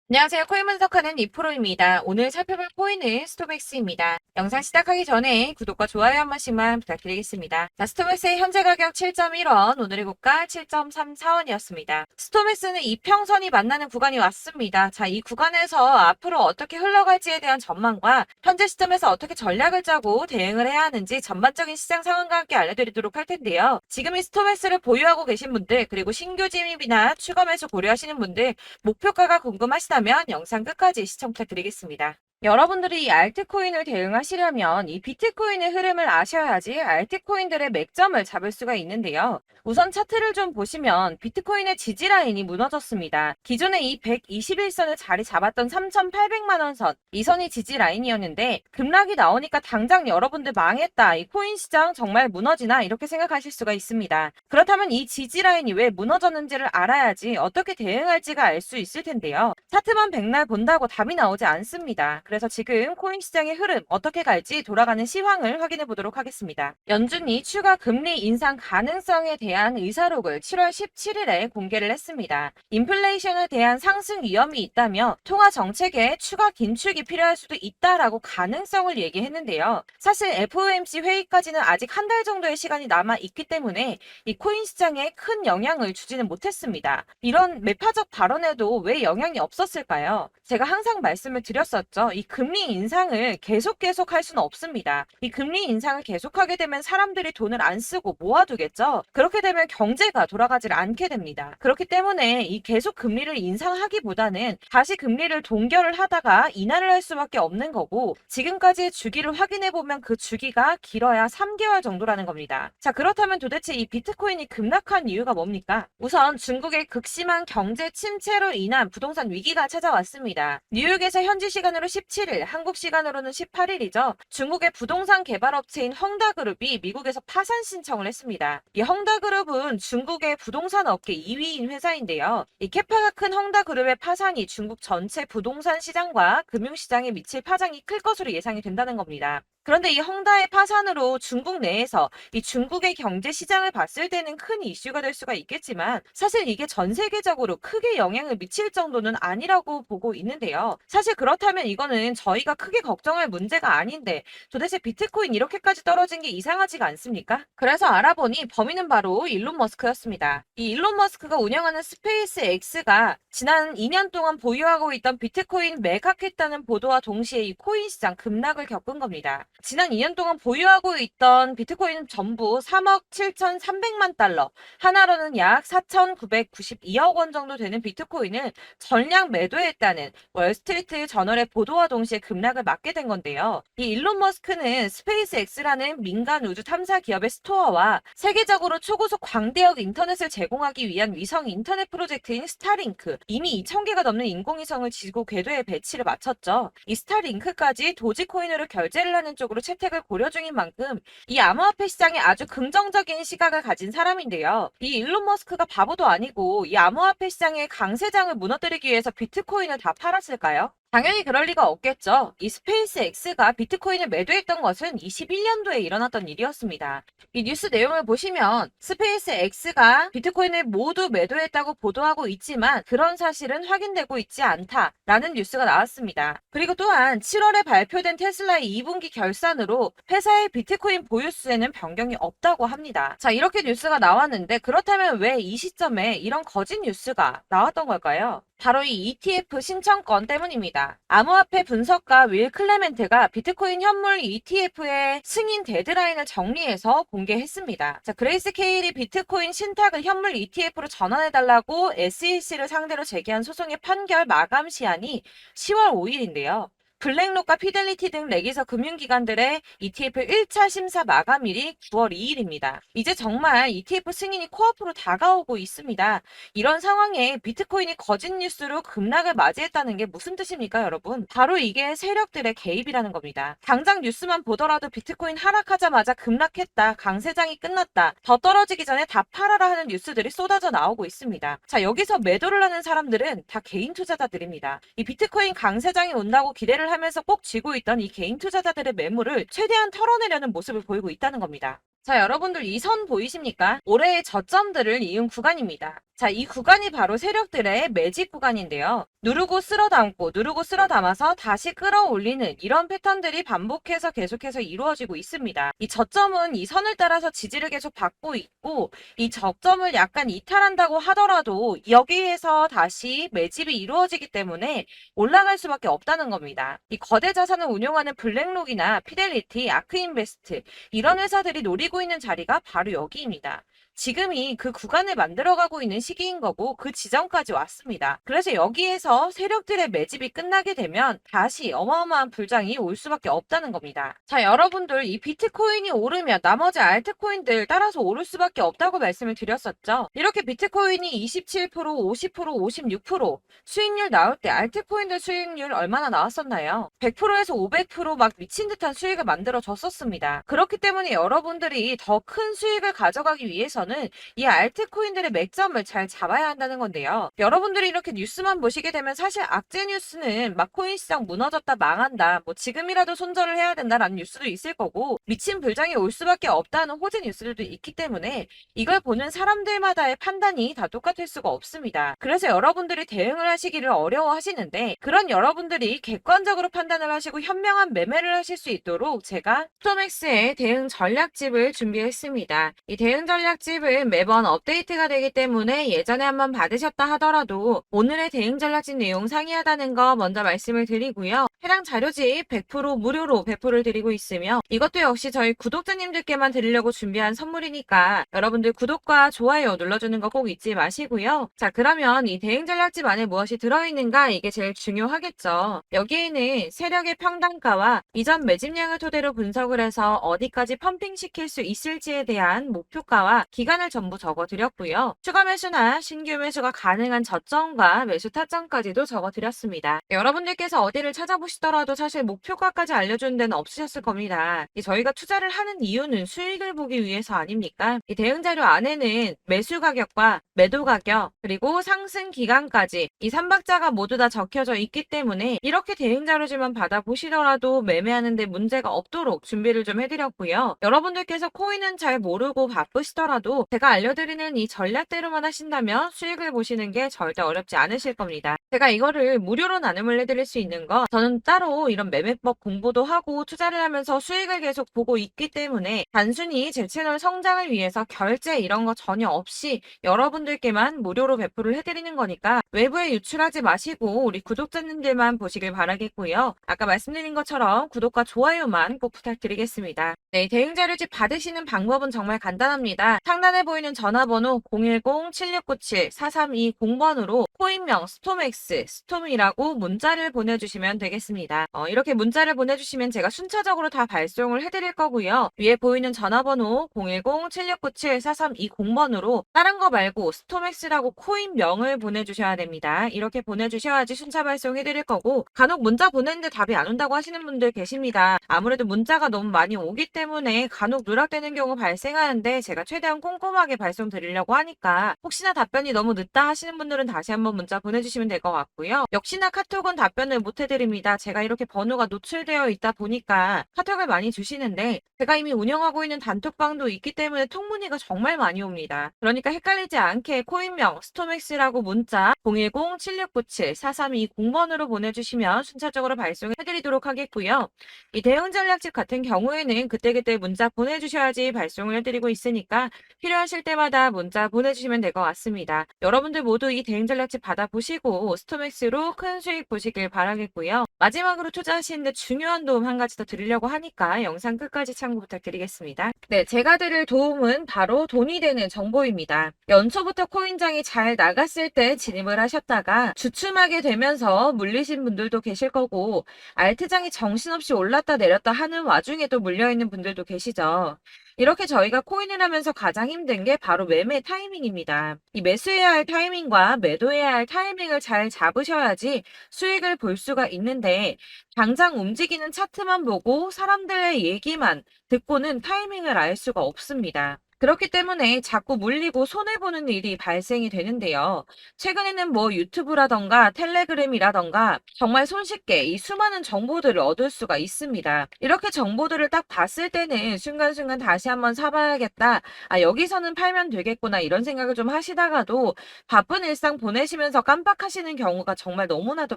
안녕하세요. 코인 분석하는 이프로입니다. 오늘 살펴볼 코인은 스토맥스입니다. 영상 시작하기 전에 구독과 좋아요 한 번씩만 부탁드리겠습니다. 자, 스토맥스의 현재 가격 7.1원, 오늘의 고가 7.34원이었습니다. 스토맥스는 이평선이 만나는 구간이 왔습니다. 자, 이 구간에서 앞으로 어떻게 흘러갈지에 대한 전망과 현재 시점에서 어떻게 전략을 짜고 대응을 해야 하는지 전반적인 시장 상황과 함께 알려드리도록 할 텐데요. 지금 이 스토맥스를 보유하고 계신 분들, 그리고 신규 진입이나 추가 매수 고려하시는 분들, 목표가가 궁금하시다면 영상 끝까지 시청 부탁드리겠습니다. 여러분들이 이 알트코인을 대응하시려면 이 비트코인의 흐름을 아셔야지 알트코인들의 맥점을 잡을 수가 있는데요. 우선 차트를 좀 보시면 비트코인의 지지라인이 무너졌습니다. 기존에 이 121선을 자리 잡았던 3,800만 원 선, 이 선이 지지라인이었는데 급락이 나오니까 당장 여러분들 망했다, 이 코인 시장 정말 무너지나 이렇게 생각하실 수가 있습니다. 그렇다면 이 지지라인이 왜 무너졌는지를 알아야지 어떻게 대응할지가 알 수 있을 텐데요. 차트만 백날 본다고 답이 나오지 않습니다. 그래서 지금 코인 시장의 흐름 어떻게 갈지 돌아가는 시황을 확인해 보도록 하겠습니다. 연준이 추가 금리 인상 가능성에 대한 의사록을 7월 17일에 공개를 했습니다. 인플레이션에 대한 상승 위험이 있다며 통화 정책에 추가 긴축이 필요할 수도 있다라고 가능성을 얘기했는데요. 사실 FOMC 회의까지는 아직 한 달 정도의 시간이 남아 있기 때문에 이 코인 시장에 큰 영향을 주지는 못했습니다. 이런 매파적 발언에도 왜 영향이 없었을까요? 제가 항상 말씀을 드렸었죠. 이 금리 인상을 계속 할 수는 없습니다. 이 금리 인상을 계속하게 되면 사람들이 돈을 안 쓰고 모아두겠죠. 그렇게 되면 경제가 돌아가질 않게 됩니다. 그렇기 때문에 이 계속 금리를 인상하기보다는 다시 금리를 동결을 하다가 인하를 할 수밖에 없는 거고, 지금까지의 주기를 확인해 보면 그 주기가 길어야 3개월 정도라는 겁니다. 자, 그렇다면 도대체 이 비트코인이 급락한 이유가 뭡니까? 우선 중국의 극심한 경제 침체로 인한 부동산 위기가 찾아왔습니다. 뉴욕에서 현지 시간으로 17일, 한국 시간으로는 18일이죠. 중국의 부동산 개발업체인 헝다그룹이 미국에서 파산 신청을 했습니다. 이 헝다그룹은 중국의 부동산 업계 2위인 회사인데요. 이 캐파가 큰 헝다그룹의 파산이 중국 전체 부동산 시장과 금융시장에 미칠 파장이 클 것으로 예상이 된다는 겁니다. 그런데 이 헝다의 파산으로 중국 내에서 이 중국의 경제 시장을 봤을 때는 큰 이슈가 될 수가 있겠지만, 사실 이게 전 세계적으로 크게 영향을 미칠 정도는 아니라고 보고 있는데요. 사실 그렇다면 이거는 저희가 크게 걱정할 문제가 아닌데 도대체 비트코인 이렇게까지 떨어진 게 이상하지가 않습니까? 그래서 알아보니 범인은 바로 일론 머스크였습니다. 이 일론 머스크가 운영하는 스페이스 X가 지난 2년 동안 보유하고 있던 비트코인 매각했다는 보도와 동시에 이 코인 시장 급락을 겪은 겁니다. 지난 2년 동안 보유하고 있던 비트코인 전부 3억 7,300만 달러, 하나로는 약 4,992억 원 정도 되는 비트코인을 전량 매도했다는 월스트리트 저널의 보도와 동시에 급락을 맞게 된 건데요. 이 일론 머스크는 스페이스 X라는 민간 우주 탐사 기업의 스토어와 세계적으로 초고속 광대역 인터넷을 제공하기 위한 위성 인터넷 프로젝트인 스타링크, 이미 2,000개가 넘는 인공위성을 지구 궤도에 배치를 마쳤죠. 이 스타링크까지 도지코인으로 결제를 하는 쪽으로 채택을 고려 중인 만큼 이 암호화폐 시장에 아주 긍정적인 시각을 가진 사람인데요. 이 일론 머스크가 바보도 아니고 이 암호화폐 시장의 강세장을 무너뜨리기 위해서 비트코인을 다 팔았을까요? 당연히 그럴 리가 없겠죠. 이 스페이스 X가 비트코인을 매도했던 것은 21년도에 일어났던 일이었습니다. 이 뉴스 내용을 보시면 스페이스 X가 비트코인을 모두 매도했다고 보도하고 있지만 그런 사실은 확인되고 있지 않다라는 뉴스가 나왔습니다. 그리고 또한 7월에 발표된 테슬라의 2분기 결산으로 회사의 비트코인 보유수에는 변경이 없다고 합니다. 자, 이렇게 뉴스가 나왔는데 그렇다면 왜 이 시점에 이런 거짓 뉴스가 나왔던 걸까요? 바로 이 ETF 신청권 때문입니다. 암호화폐 분석가 윌 클레멘트가 비트코인 현물 ETF의 승인 데드라인을 정리해서 공개했습니다. 자, 그레이스 케일이 비트코인 신탁을 현물 ETF로 전환해달라고 SEC를 상대로 제기한 소송의 판결 마감 시한이 10월 5일인데요. 블랙록과 피델리티 등 레기서 금융기관들의 ETF 1차 심사 마감일이 9월 2일입니다. 이제 정말 ETF 승인이 코앞으로 다가오고 있습니다. 이런 상황에 비트코인이 거짓 뉴스로 급락을 맞이했다는 게 무슨 뜻입니까, 여러분? 바로 이게 세력들의 개입이라는 겁니다. 당장 뉴스만 보더라도 비트코인 하락하자마자 급락했다, 강세장이 끝났다, 더 떨어지기 전에 다 팔아라 하는 뉴스들이 쏟아져 나오고 있습니다. 자, 여기서 매도를 하는 사람들은 다 개인 투자자들입니다. 이 비트코인 강세장이 온다고 기대를 하면서 꼭 쥐고 있던 이 개인 투자자들의 매물을 최대한 털어내려는 모습을 보이고 있다는 겁니다. 자, 여러분들 이 선 보이십니까? 올해의 저점들을 이은 구간입니다. 자, 이 구간이 바로 세력들의 매집 구간인데요. 누르고 쓸어 담고 누르고 쓸어 담아서 다시 끌어올리는 이런 패턴들이 반복해서 계속해서 이루어지고 있습니다. 이 저점은 이 선을 따라서 지지를 계속 받고 있고 이 저점을 약간 이탈한다고 하더라도 여기에서 다시 매집이 이루어지기 때문에 올라갈 수밖에 없다는 겁니다. 이 거대 자산을 운용하는 블랙록이나 피델리티, 아크인베스트 이런 회사들이 노리고 있는 자리가 바로 여기입니다. 지금이 그 구간을 만들어가고 있는 시기인 거고 그 지점까지 왔습니다. 그래서 여기에서 세력들의 매집이 끝나게 되면 다시 어마어마한 불장이 올 수밖에 없다는 겁니다. 자, 여러분들 이 비트코인이 오르면 나머지 알트코인들 따라서 오를 수밖에 없다고 말씀을 드렸었죠. 이렇게 비트코인이 27%, 50%, 56% 수익률 나올 때 알트코인들 수익률 얼마나 나왔었나요? 100%에서 500%막 미친 듯한 수익을 만들어 줬었습니다. 그렇기 때문에 여러분들이 더 큰 수익을 가져가기 위해서는 이 알트코인들의 맥점을 잘 잡아야 한다는 건데요. 여러분들이 이렇게 뉴스만 보시게 되면 사실 악재 뉴스는 막 코인 시장 무너졌다 망한다 뭐 지금이라도 손절을 해야 된다라는 뉴스도 있을 거고 미친 불장이 올 수밖에 없다는 호재 뉴스들도 있기 때문에 이걸 보는 사람들마다의 판단이 다 똑같을 수가 없습니다. 그래서 여러분들이 대응을 하시기를 어려워하시는데 그런 여러분들이 객관적으로 판단을 하시고 현명한 매매를 하실 수 있도록 제가 스톰엑스의 대응 전략집을 준비했습니다. 이 대응 전략집은 매번 업데이트가 되기 때문에 예전에 한번 받으셨다 하더라도 오늘의 대응 전략집 내용 상이하다는 거 먼저 말씀을 드리고요. 해당 자료집 100% 무료로 배포를 드리고 있으며 이것도 역시 저희 구독자님들께만 드리려고 준비한 선물이니까 여러분들 구독과 좋아요 눌러주는 거 꼭 잊지 마시고요. 자, 그러면 이 대응 전략집 안에 무엇이 들어있는가 이게 제일 중요하겠죠. 여기에는 세력의 평단가와 이전 매집량을 토대로 분석을 해서 어디까지 펌핑시킬 수 있을지에 대한 목표가와 기간을 전부 적어드렸고요. 추가 매수나 신규 매수가 가능한 저점과 매수 타점까지도 적어드렸습니다. 여러분들께서 어디를 찾아보시더라도 사실 목표가까지 알려주는 데는 없으셨을 겁니다. 저희가 투자를 하는 이유는 수익을 보기 위해서 아닙니까? 이 대응 자료 안에는 매수 가격과 매도 가격 그리고 상승 기간까지 이 3박자가 모두 다 적혀져 있기 때문에 이렇게 대응 자료지만 받아보시더라도 매매하는 데 문제가 없도록 준비를 좀 해드렸고요. 여러분들께서 코인은 잘 모르고 바쁘시더라도 제가 알려드리는 이 전략대로만 하신다면 수익을 보시는 게 절대 어렵지 않으실 겁니다. 제가 이거를 무료로 나눔을 해드릴 수 있는 거 저는 따로 이런 매매법 공부도 하고 투자를 하면서 수익을 계속 보고 있기 때문에 단순히 제 채널 성장을 위해서 결제 이런 거 전혀 없이 여러분들께만 무료로 배포를 해드리는 거니까 외부에 유출하지 마시고 우리 구독자님들만 보시길 바라겠고요. 아까 말씀드린 것처럼 구독과 좋아요만 꼭 부탁드리겠습니다. 네, 대응 자료집 받으시는 방법은 정말 간단합니다. 상단에 보이는 전화번호 010-7697-4320번으로 코인명 스톰엑스, 스톰이라고 문자를 보내주시면 되겠습니다. 이렇게 문자를 보내주시면 제가 순차적으로 다 발송을 해드릴 거고요. 위에 보이는 전화번호 010-7697-4320번으로 다른 거 말고 스톰엑스라고 코인명을 보내주셔야 됩니다. 이렇게 보내주셔야지 순차 발송해드릴 거고 간혹 문자 보냈는데 답이 안 온다고 하시는 분들 계십니다. 아무래도 문자가 너무 많이 오기 때문에 간혹 누락되는 경우 발생하는데 제가 최대한 꼼꼼하게 발송드리려고 하니까 혹시나 답변이 너무 늦다 하시는 분들은 다시 한번 문자 보내주시면 될 것 같고요. 역시나 카톡은 답변을 못 해드립니다. 제가 이렇게 번호가 노출되어 있다 보니까 카톡을 많이 주시는데 제가 이미 운영하고 있는 단톡방도 있기 때문에 통문의가 정말 많이 옵니다. 그러니까 헷갈리지 않게 코인명 스톰엑스라고 문자 010-7697-4320번으로 보내주시면 순차적으로 발송해드리도록 하겠고요. 이 대응 전략집 같은 경우에는 그때그때 문자 보내주셔야지 발송을 해드리고 있으니까 필요하실 때마다 문자 보내주시면 될 것 같습니다. 여러분들 모두 이 대응 전략집 받아보시고 스톰엑스로 큰 수익 보시길 바라겠고요. 마지막으로 투자하시는데 중요한 도움 한 가지 더 드리려고 하니까 영상 끝까지 참고 부탁드리겠습니다. 네, 제가 드릴 도움은 바로 돈이 되는 정보입니다. 연초부터 코인장이 잘 나갔을 때 진입을 하셨다가 주춤하게 되면서 물리신 분들도 계실 거고 알트장이 정신없이 올랐다 내렸다 하는 와중에도 물려있는 분들도 계시죠. 이렇게 저희가 코인을 하면서 가장 힘든 게 바로 매매 타이밍입니다. 이 매수해야 할 타이밍과 매도해야 할 타이밍을 잘 잡으셔야지 수익을 볼 수가 있는데 당장 움직이는 차트만 보고 사람들의 얘기만 듣고는 타이밍을 알 수가 없습니다. 그렇기 때문에 자꾸 물리고 손해보는 일이 발생이 되는데요. 최근에는 뭐 유튜브라던가 텔레그램이라던가 정말 손쉽게 이 수많은 정보들을 얻을 수가 있습니다. 이렇게 정보들을 딱 봤을 때는 순간순간 다시 한번 사봐야겠다. 아, 여기서는 팔면 되겠구나. 이런 생각을 좀 하시다가도 바쁜 일상 보내시면서 깜빡하시는 경우가 정말 너무나도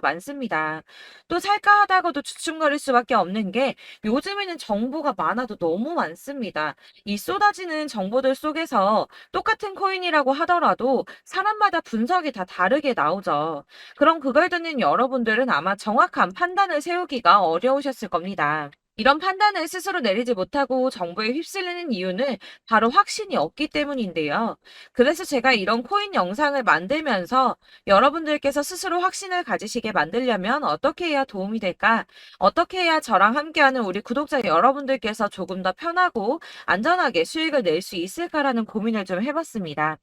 많습니다. 또 살까 하다가도 주춤거릴 수밖에 없는 게 요즘에는 정보가 많아도 너무 많습니다. 이 쏟아지는 정보들 속에서 똑같은 코인이라고 하더라도 사람마다 분석이 다 다르게 나오죠. 그럼 그걸 듣는 여러분들은 아마 정확한 판단을 세우기가 어려우셨을 겁니다. 이런 판단을 스스로 내리지 못하고 정보에 휩쓸리는 이유는 바로 확신이 없기 때문인데요. 그래서 제가 이런 코인 영상을 만들면서 여러분들께서 스스로 확신을 가지시게 만들려면 어떻게 해야 도움이 될까? 어떻게 해야 저랑 함께하는 우리 구독자 여러분들께서 조금 더 편하고 안전하게 수익을 낼 수 있을까라는 고민을 좀 해봤습니다.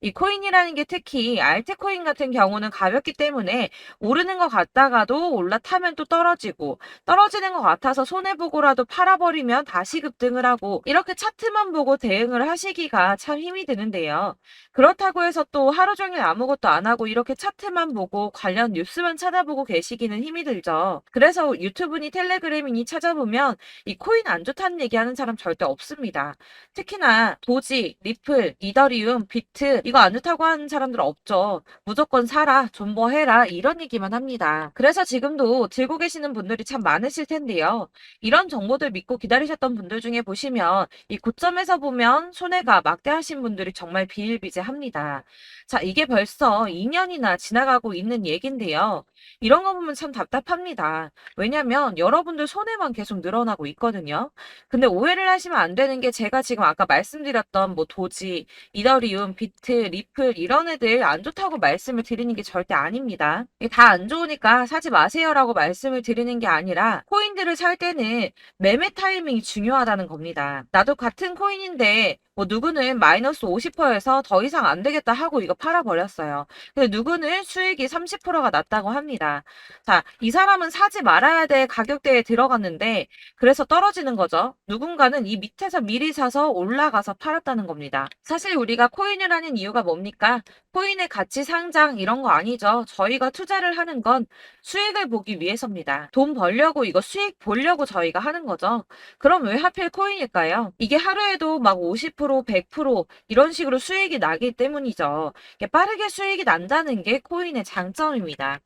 이 코인이라는 게 특히 알트코인 같은 경우는 가볍기 때문에 오르는 것 같다가도 올라타면 또 떨어지고 떨어지는 것 같아서 손해보고라도 팔아버리면 다시 급등을 하고 이렇게 차트만 보고 대응을 하시기가 참 힘이 드는데요. 그렇다고 해서 또 하루 종일 아무것도 안 하고 이렇게 차트만 보고 관련 뉴스만 찾아보고 계시기는 힘이 들죠. 그래서 유튜브니 텔레그램이니 찾아보면 이 코인 안 좋다는 얘기하는 사람 절대 없습니다. 특히나 도지, 리플, 이더리움, 비트 이거 안 좋다고 하는 사람들 없죠. 무조건 사라, 존버해라 이런 얘기만 합니다. 그래서 지금도 들고 계시는 분들이 참 많으실 텐데요. 이런 정보들 믿고 기다리셨던 분들 중에 보시면 이 고점에서 보면 손해가 막대하신 분들이 정말 비일비재합니다. 자, 이게 벌써 2년이나 지나가고 있는 얘긴데요. 이런 거 보면 참 답답합니다. 왜냐면 여러분들 손해만 계속 늘어나고 있거든요. 근데 오해를 하시면 안 되는 게 제가 지금 아까 말씀드렸던 뭐 도지, 이더리움, 비트, 리플 이런 애들 안 좋다고 말씀을 드리는 게 절대 아닙니다. 다 안 좋으니까 사지 마세요라고 말씀을 드리는 게 아니라 코인들을 살 때는 매매 타이밍이 중요하다는 겁니다. 나도 같은 코인인데 뭐 누구는 마이너스 50%에서 더 이상 안 되겠다 하고 이거 팔아버렸어요. 근데 누구는 수익이 30%가 났다고 합니다. 자, 이 사람은 사지 말아야 될 가격대에 들어갔는데 그래서 떨어지는 거죠. 누군가는 이 밑에서 미리 사서 올라가서 팔았다는 겁니다. 사실 우리가 코인을 하는 이유가 뭡니까? 코인의 가치 상장 이런 거 아니죠. 저희가 투자를 하는 건 수익을 보기 위해서입니다. 돈 벌려고 이거 수익 보려고 저희가 하는 거죠. 그럼 왜 하필 코인일까요? 이게 하루에도 막 50%, 100% 이런 식으로 수익이 나기 때문이죠. 이게 빠르게 수익이 난다는 게 코인의 장점입니다.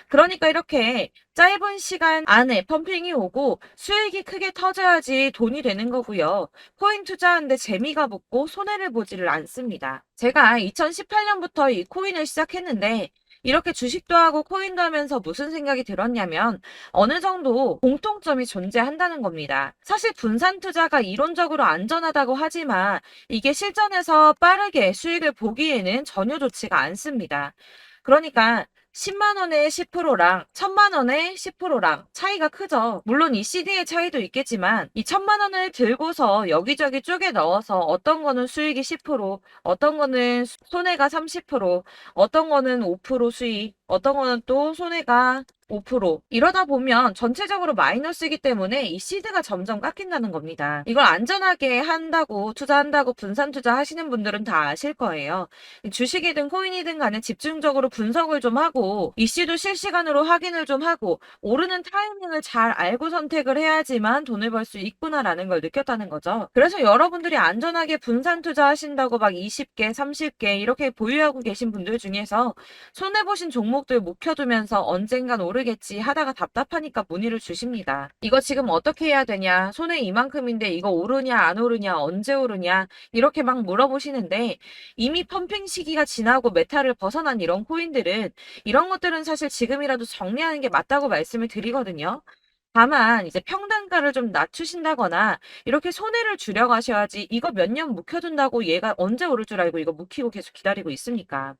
그러니까 이렇게 짧은 시간 안에 펌핑이 오고 수익이 크게 터져야지 돈이 되는 거고요. 코인 투자하는데 재미가 붙고 손해를 보지를 않습니다. 제가 2018년부터 이 코인을 시작했는데 이렇게 주식도 하고 코인도 하면서 무슨 생각이 들었냐면 어느 정도 공통점이 존재한다는 겁니다. 사실 분산 투자가 이론적으로 안전하다고 하지만 이게 실전에서 빠르게 수익을 보기에는 전혀 좋지가 않습니다. 그러니까 10만 원에 10%랑 1000만 원에 10%랑 차이가 크죠. 물론 이 CD의 차이도 있겠지만 이 1000만 원을 들고서 여기저기 쪼개 넣어서 어떤 거는 수익이 10%, 어떤 거는 손해가 30%, 어떤 거는 5% 수익, 어떤 거는 또 손해가 5% 이러다 보면 전체적으로 마이너스이기 때문에 이 시드가 점점 깎인다는 겁니다. 이걸 안전하게 한다고 투자한다고 분산 투자하시는 분들은 다 아실 거예요. 주식이든 코인이든 간에 집중적으로 분석을 좀 하고 이슈도 실시간으로 확인을 좀 하고 오르는 타이밍을 잘 알고 선택을 해야지만 돈을 벌 수 있구나라는 걸 느꼈다는 거죠. 그래서 여러분들이 안전하게 분산 투자하신다고 막 20개, 30개 이렇게 보유하고 계신 분들 중에서 손해보신 종목들 묵혀두면서 언젠간 오르겠지 하다가 답답하니까 문의를 주십니다. 이거 지금 어떻게 해야 되냐? 손해 이만큼인데 이거 오르냐 안 오르냐 언제 오르냐 이렇게 막 물어보시는데 이미 펌핑 시기가 지나고 메타를 벗어난 이런 코인들은 이런 것들은 사실 지금이라도 정리하는 게 맞다고 말씀을 드리거든요. 다만 이제 평단가를 좀 낮추신다거나 이렇게 손해를 줄여가셔야지 이거 몇 년 묵혀둔다고 얘가 언제 오를 줄 알고 이거 묵히고 계속 기다리고 있습니까?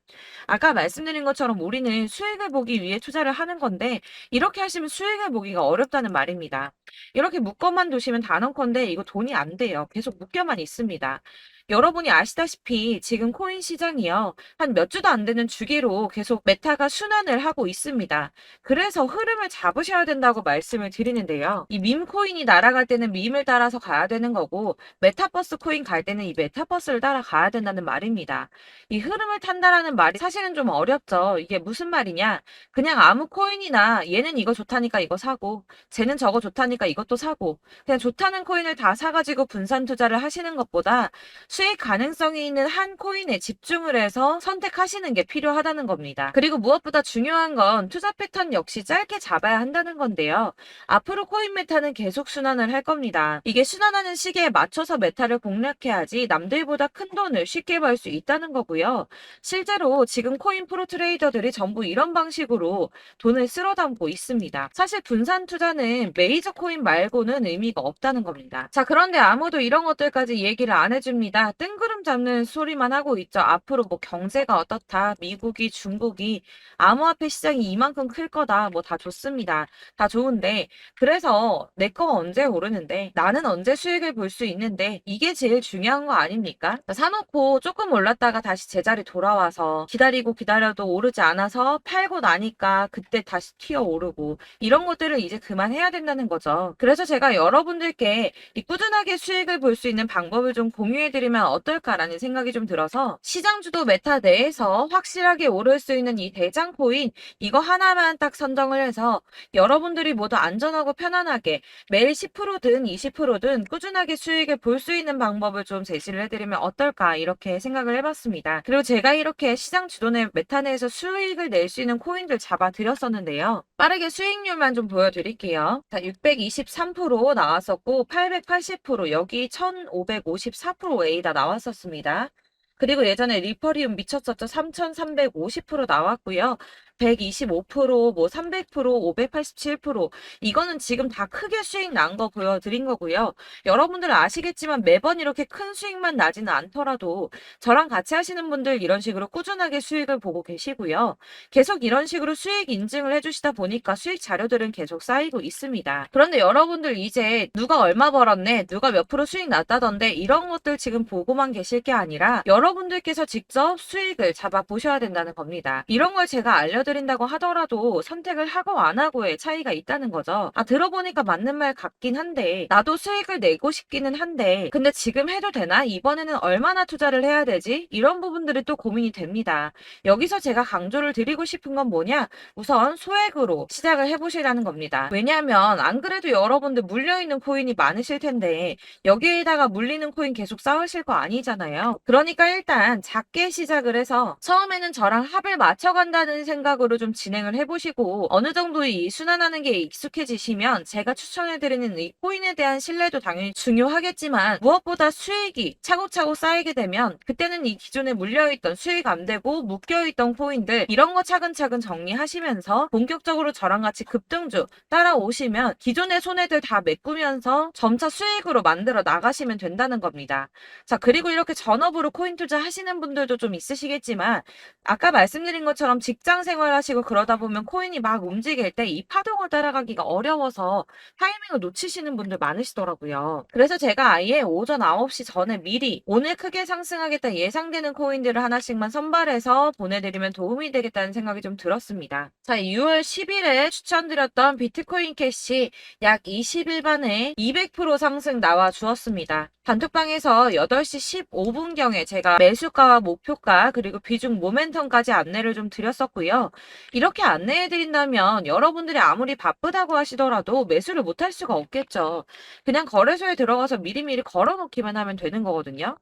아까 말씀드린 것처럼 우리는 수익을 보기 위해 투자를 하는 건데 이렇게 하시면 수익을 보기가 어렵다는 말입니다. 이렇게 묶어만 두시면 단언컨대 이거 돈이 안 돼요. 계속 묶여만 있습니다. 여러분이 아시다시피 지금 코인 시장이요. 한 몇 주도 안 되는 주기로 계속 메타가 순환을 하고 있습니다. 그래서 흐름을 잡으셔야 된다고 말씀을 드리는데요. 이 밈 코인이 날아갈 때는 밈을 따라서 가야 되는 거고 메타버스 코인 갈 때는 이 메타버스를 따라가야 된다는 말입니다. 이 흐름을 탄다라는 말이 사실은 좀 어렵죠. 이게 무슨 말이냐? 그냥 아무 코인이나 얘는 이거 좋다니까 이거 사고 쟤는 저거 좋다니까 이것도 사고 그냥 좋다는 코인을 다 사가지고 분산 투자를 하시는 것보다 수익 가능성이 있는 한 코인에 집중을 해서 선택하시는 게 필요하다는 겁니다. 그리고 무엇보다 중요한 건 투자 패턴 역시 짧게 잡아야 한다는 건데요. 앞으로 코인 메타는 계속 순환을 할 겁니다. 이게 순환하는 시기에 맞춰서 메타를 공략해야지 남들보다 큰 돈을 쉽게 벌 수 있다는 거고요. 실제로 지금 코인 프로 트레이더들이 전부 이런 방식으로 돈을 쓸어 담고 있습니다. 사실 분산 투자는 메이저 코인 말고는 의미가 없다는 겁니다. 자, 그런데 아무도 이런 것들까지 얘기를 안 해줍니다. 뜬구름 잡는 소리만 하고 있죠. 앞으로 뭐 경제가 어떻다, 미국이, 중국이, 암호화폐 시장이 이만큼 클 거다, 뭐 다 좋습니다. 다 좋은데, 그래서 내 거가 언제 오르는데, 나는 언제 수익을 볼 수 있는데, 이게 제일 중요한 거 아닙니까? 사놓고 조금 올랐다가 다시 제자리 돌아와서 기다리고 기다려도 오르지 않아서 팔고 나니까 그때 다시 튀어 오르고 이런 것들을 이제 그만해야 된다는 거죠. 그래서 제가 여러분들께 이 꾸준하게 수익을 볼 수 있는 방법을 좀 공유해드리면 어떨까라는 생각이 좀 들어서 시장주도 메타 내에서 확실하게 오를 수 있는 이 대장 코인 이거 하나만 딱 선정을 해서 여러분들이 모두 안전하고 편안하게 매일 10%든 20%든 꾸준하게 수익을 볼 수 있는 방법을 좀 제시를 해드리면 어떨까 이렇게 생각을 해봤습니다. 그리고 제가 이렇게 시장 주도내 메타 내에서 수익을 낼 수 있는 코인들 잡아드렸었는데요. 빠르게 수익률만 좀 보여드릴게요. 자, 623% 나왔었고 880% 여기 1554% A다 나왔었습니다. 그리고 예전에 리퍼리움 미쳤었죠. 3350% 나왔고요. 125%, 뭐 300%, 587% 이거는 지금 다 크게 수익 난 거 보여드린 거고요. 여러분들 아시겠지만 매번 이렇게 큰 수익만 나지는 않더라도 저랑 같이 하시는 분들 이런 식으로 꾸준하게 수익을 보고 계시고요. 계속 이런 식으로 수익 인증을 해주시다 보니까 수익 자료들은 계속 쌓이고 있습니다. 그런데 여러분들 이제 누가 얼마 벌었네, 누가 몇 프로 수익 났다던데 이런 것들 지금 보고만 계실 게 아니라 여러분들께서 직접 수익을 잡아 보셔야 된다는 겁니다. 이런 걸 제가 알려드린다고 하더라도 선택을 하고 안 하고의 차이가 있다는 거죠. 아, 들어보니까 맞는 말 같긴 한데 나도 수익을 내고 싶기는 한데 근데 지금 해도 되나? 이번에는 얼마나 투자를 해야 되지? 이런 부분들이 또 고민이 됩니다. 여기서 제가 강조를 드리고 싶은 건 뭐냐? 우선 소액으로 시작을 해보시라는 겁니다. 왜냐하면 안 그래도 여러분들 물려있는 코인이 많으실 텐데 여기에다가 물리는 코인 계속 쌓으실 거 아니잖아요. 그러니까 일단 작게 시작을 해서 처음에는 저랑 합을 맞춰간다는 생각으로 좀 진행을 해보시고 어느 정도 이 순환하는 게 익숙해지시면 제가 추천해드리는 이 코인에 대한 신뢰도 당연히 중요하겠지만 무엇보다 수익이 차곡차곡 쌓이게 되면 그때는 이 기존에 물려있던 수익 안 되고 묶여있던 코인들 이런 거 차근차근 정리하시면서 본격적으로 저랑 같이 급등주 따라오시면 기존의 손해들 다 메꾸면서 점차 수익으로 만들어 나가시면 된다는 겁니다. 자, 그리고 이렇게 전업으로 코인 투자 하시는 분들도 좀 있으시겠지만 아까 말씀드린 것처럼 직장 생활하시고 그러다 보면 코인이 막 움직일 때 이 파동을 따라가기가 어려워서 타이밍을 놓치시는 분들 많으시더라고요. 그래서 제가 아예 오전 9시 전에 미리 오늘 크게 상승하겠다 예상되는 코인들을 하나씩만 선발해서 보내드리면 도움이 되겠다는 생각이 좀 들었습니다. 자, 6월 10일에 추천드렸던 비트코인 캐시 약 20일 만에 200% 상승 나와 주었습니다. 단톡방에서 8시 15분경에 제가 매수가와 목표가 그리고 비중 모멘텀까지 안내를 좀 드렸었고요. 이렇게 안내해드린다면 여러분들이 아무리 바쁘다고 하시더라도 매수를 못할 수가 없겠죠. 그냥 거래소에 들어가서 미리미리 걸어놓기만 하면 되는 거거든요.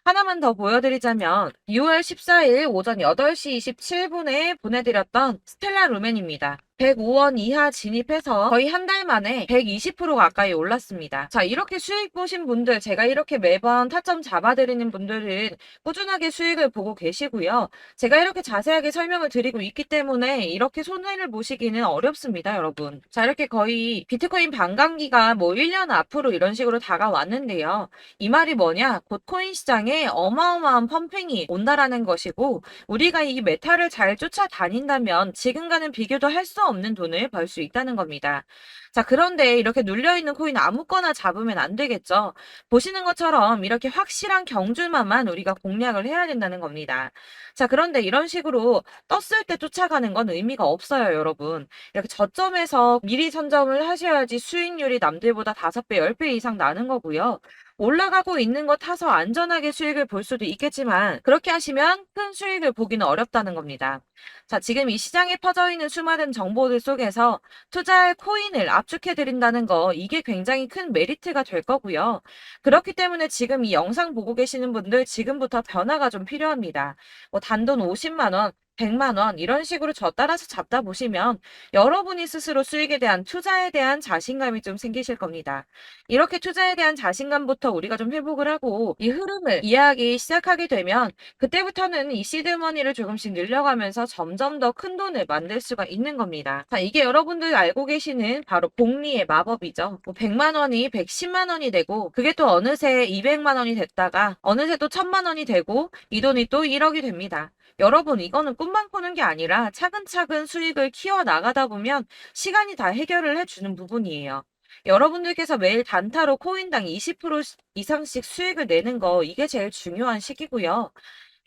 하나만 더 보여드리자면 6월 14일 오전 8시 27분에 보내드렸던 스텔라 루멘입니다. 105원 이하 진입해서 거의 한 달 만에 120% 가까이 올랐습니다. 자, 이렇게 수익 보신 분들, 제가 이렇게 매번 타점 잡아드리는 분들은 꾸준하게 수익을 보고 계시고요. 제가 이렇게 자세하게 설명을 드리고 있기 때문에 이렇게 손해를 보시기는 어렵습니다, 여러분. 자, 이렇게 거의 비트코인 반감기가 뭐 1년 앞으로 이런 식으로 다가왔는데요. 이 말이 뭐냐? 곧 코인 시장에 어마어마한 펌핑이 온다라는 것이고 우리가 이 메타를 잘 쫓아다닌다면 지금과는 비교도 할 수 수가 없는 돈을 벌 수 있다는 겁니다. 자, 그런데 이렇게 눌려있는 코인 아무거나 잡으면 안 되겠죠. 보시는 것처럼 이렇게 확실한 경주만만 우리가 공략을 해야 된다는 겁니다. 자, 그런데 이런 식으로 떴을 때 쫓아가는 건 의미가 없어요, 여러분. 이렇게 저점에서 미리 선점을 하셔야지 수익률이 남들보다 5배, 10배 이상 나는 거고요. 올라가고 있는 거 타서 안전하게 수익을 볼 수도 있겠지만 그렇게 하시면 큰 수익을 보기는 어렵다는 겁니다. 자, 지금 이 시장에 퍼져 있는 수많은 정보들 속에서 투자할 코인을 압축해 드린다는 거 이게 굉장히 큰 메리트가 될 거고요. 그렇기 때문에 지금 이 영상 보고 계시는 분들 지금부터 변화가 좀 필요합니다. 뭐 단돈 50만 원, 100만 원 이런 식으로 저 따라서 잡다 보시면 여러분이 스스로 수익에 대한 투자에 대한 자신감이 좀 생기실 겁니다. 이렇게 투자에 대한 자신감부터 우리가 좀 회복을 하고 이 흐름을 이해하기 시작하게 되면 그때부터는 이 시드머니를 조금씩 늘려가면서 점점 더 큰 돈을 만들 수가 있는 겁니다. 자, 이게 여러분들 알고 계시는 바로 복리의 마법이죠. 뭐 100만 원이 110만 원이 되고 그게 또 어느새 200만 원이 됐다가 어느새 또 1000만 원이 되고 이 돈이 또 1억이 됩니다. 여러분, 이거는 꿈만 꾸는 게 아니라 차근차근 수익을 키워 나가다 보면 시간이 다 해결을 해주는 부분이에요. 여러분들께서 매일 단타로 코인당 20% 이상씩 수익을 내는 거 이게 제일 중요한 시기고요.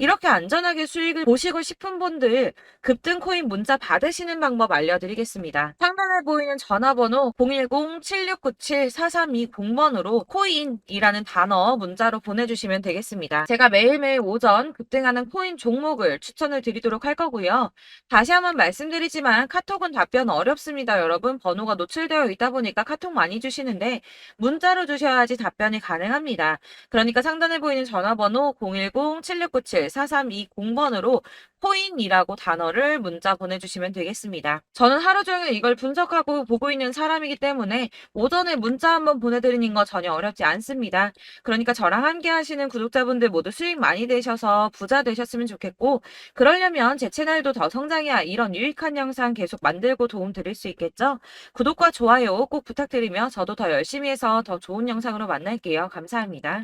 이렇게 안전하게 수익을 보시고 싶은 분들 급등 코인 문자 받으시는 방법 알려드리겠습니다. 상단에 보이는 전화번호 010-7697-4320번으로 코인이라는 단어 문자로 보내주시면 되겠습니다. 제가 매일매일 오전 급등하는 코인 종목을 추천을 드리도록 할 거고요. 다시 한번 말씀드리지만 카톡은 답변 어렵습니다. 여러분, 번호가 노출되어 있다 보니까 카톡 많이 주시는데 문자로 주셔야지 답변이 가능합니다. 그러니까 상단에 보이는 전화번호 010-7697-4320번으로 코인이라고 단어를 문자 보내주시면 되겠습니다. 저는 하루 종일 이걸 분석하고 보고 있는 사람이기 때문에 오전에 문자 한번 보내드리는 거 전혀 어렵지 않습니다. 그러니까 저랑 함께 하시는 구독자분들 모두 수익 많이 되셔서 부자 되셨으면 좋겠고 그러려면 제 채널도 더 성장해야 이런 유익한 영상 계속 만들고 도움 드릴 수 있겠죠? 구독과 좋아요 꼭 부탁드리며 저도 더 열심히 해서 더 좋은 영상으로 만날게요. 감사합니다.